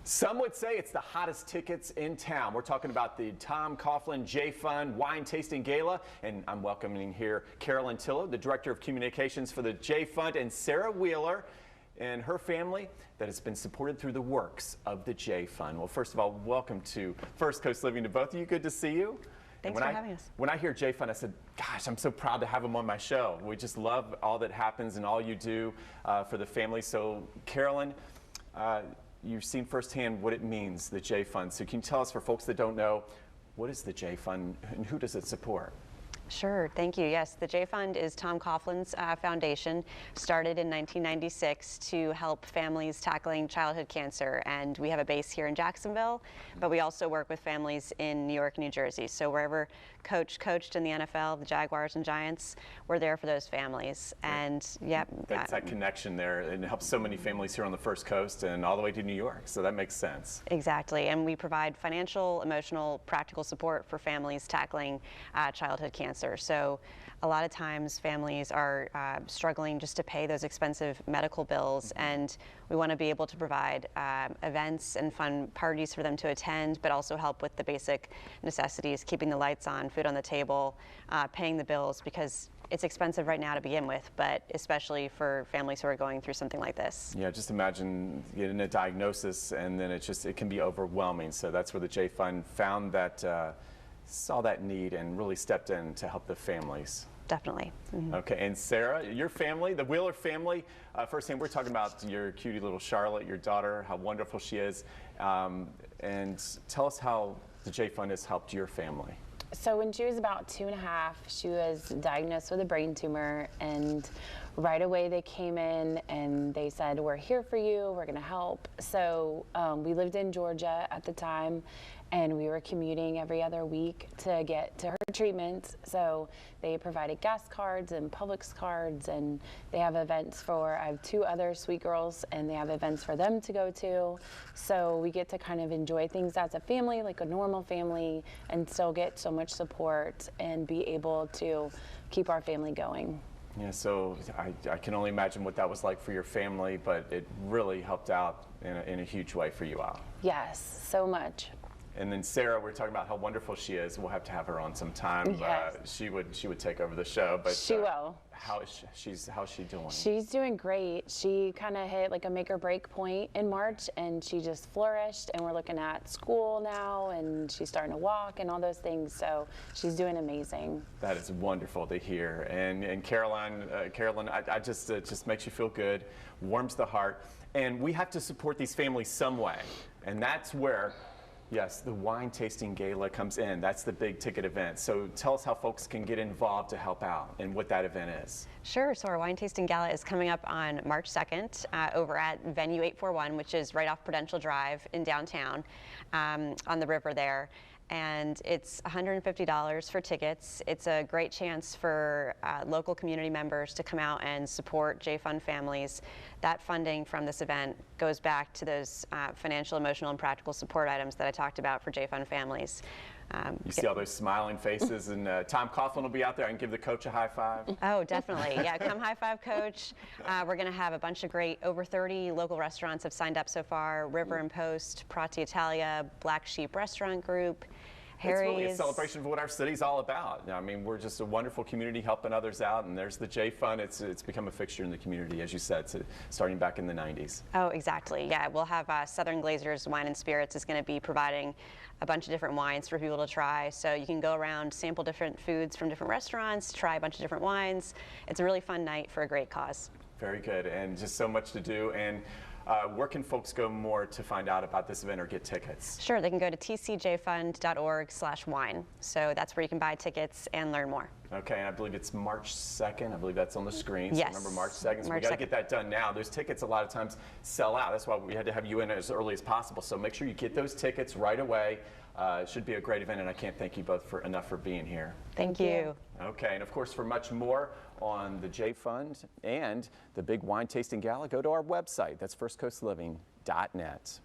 Some would say it's the hottest tickets in town. We're talking about the Tom Coughlin J Fund Wine Tasting Gala, and I'm welcoming here Carolyn Tillo, the Director of Communications for the J Fund, and Sarah Wheeler and her family that has been supported through the works of the J Fund. Well, first of all, welcome to First Coast Living to both of you. Good to see you. Thanks for having us. When I hear J Fund, I said, gosh, I'm so proud to have them on my show. We just love all that happens and all you do for the family. So, Carolyn, you've seen firsthand what it means, the J Fund. So can you tell us, for folks that don't know, what is the J Fund and who does it support? Sure, thank you. Yes, the J Fund is Tom Coughlin's foundation, started in 1996 to help families tackling childhood cancer. And we have a base here in Jacksonville, but we also work with families in New York, New Jersey. So wherever Coach coached in the NFL, the Jaguars and Giants, we're there for those families. And yeah, that's that connection there, and it helps so many families here on the First Coast and all the way to New York. So that makes sense. Exactly, and we provide financial, emotional, practical support for families tackling childhood cancer. So a lot of times families are struggling just to pay those expensive medical bills, and we want to be able to provide events and fun parties for them to attend, but also help with the basic necessities, keeping the lights on, food on the table, paying the bills, because it's expensive right now to begin with, but especially for families who are going through something like this. Yeah, just imagine getting a diagnosis and then it can be overwhelming. So that's where the J Fund found that, saw that need and really stepped in to help the families. Definitely. Mm-hmm. Okay, and Sarah, your family, the Wheeler family, firsthand, we're talking about your cutie little Charlotte, your daughter, how wonderful she is, and tell us how the J Fund has helped your family. So when she was about 2.5, she was diagnosed with a brain tumor, and right away they came in and they said, we're here for you, we're gonna help. So we lived in Georgia at the time, and we were commuting every other week to get to her treatments. So they provided gas cards and Publix cards, and they have events for, I have 2 other sweet girls, and they have events for them to go to. So we get to kind of enjoy things as a family, like a normal family, and still get so much support and be able to keep our family going. Yeah, so I can only imagine what that was like for your family, but it really helped out in a huge way for you all. Yes, so much. And then Sarah, we're talking about how wonderful she is. We'll have to have her on sometime. Yes. She would take over the show, but she will. How's she doing? She's doing great. She kind of hit like a make or break point in March, and she just flourished. And we're looking at school now, and she's starting to walk and all those things. So she's doing amazing. That is wonderful to hear. And Carolyn, it just makes you feel good, warms the heart. And we have to support these families some way, and that's where, yes, the Wine Tasting Gala comes in. That's the big ticket event. So tell us how folks can get involved to help out and what that event is. Sure. So our Wine Tasting Gala is coming up on March 2nd over at Venue 841, which is right off Prudential Drive in downtown on the river there. And it's $150 for tickets. It's a great chance for local community members to come out and support J Fund families. That funding from this event goes back to those financial, emotional, and practical support items that I talked about for J Fund families. You see all those smiling faces, and Tom Coughlin will be out there. I can give the coach a high five. Oh, definitely. Yeah, come high five, Coach. We're going to have a bunch of great, over 30 local restaurants have signed up so far. River and Post, Prati Italia, Black Sheep Restaurant Group, Harry's. It's really a celebration of what our city's all about. I mean, we're just a wonderful community helping others out, and there's the J Fund. It's become a fixture in the community, as you said, starting back in the 90s. Oh, exactly. Yeah, we'll have Southern Glazers Wine and Spirits is going to be providing a bunch of different wines for people to try. So you can go around, sample different foods from different restaurants, try a bunch of different wines. It's a really fun night for a great cause. Very good, and just so much to do. And where can folks go more to find out about this event or get tickets? Sure, they can go to tcjfund.org/wine. So that's where you can buy tickets and learn more. Okay, and I believe it's March 2nd. I believe that's on the screen. So yes. Remember March 2nd. So we got to get that done now. Those tickets a lot of times sell out. That's why we had to have you in as early as possible. So make sure you get those tickets right away. It should be a great event, and I can't thank you both enough for being here. Thank you. Okay, and of course, for much more on the J Fund and the big wine tasting gala, go to our website. That's firstcoastliving.net.